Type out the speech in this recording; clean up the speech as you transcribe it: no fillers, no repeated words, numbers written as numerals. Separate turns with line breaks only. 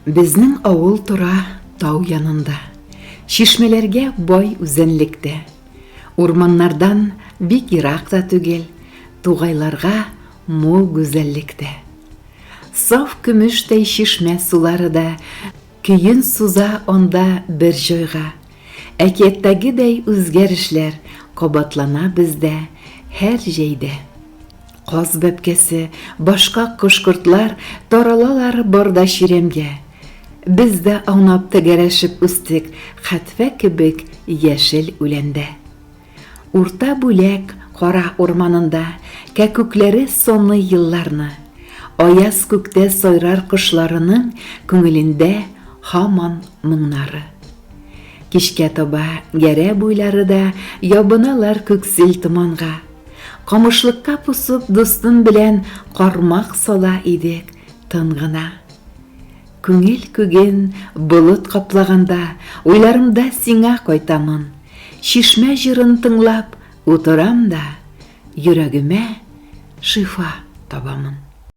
Безнең авыл тора тау янында, шишмеләргә бай үзәнлектә. Урманнардан бик ерак та түгел, тугайларга мул гүзәллектә. Саф көмештәй шишмә сулары да көйен суза анда бер җайга. Әкияттәгедәй үзгәрешләр кабатлана бездә һәр җәйдә. Каз бәбкәсе, башка кош-кортлар таралалар барда чиремгә. Без дә аунап тәгәрәшеп үстек, хәтфә кебек яшел үләндә. Урта бүләк кара урманында кәкүкләре сонлы елларны, аяз күктә сайрар кошларының күңелендә һаман моңнары. Кичкә таба гәрә буйлары да ябыналар күксел томанга. Камышлыкка пусып дустым белән кармак сала идек тын гына. Күңел күген болыт каплаганда, уйларымда сиңа кайтамын. Шишмә җырын тыңлап утырам да, йөрәгемә шифа табамын.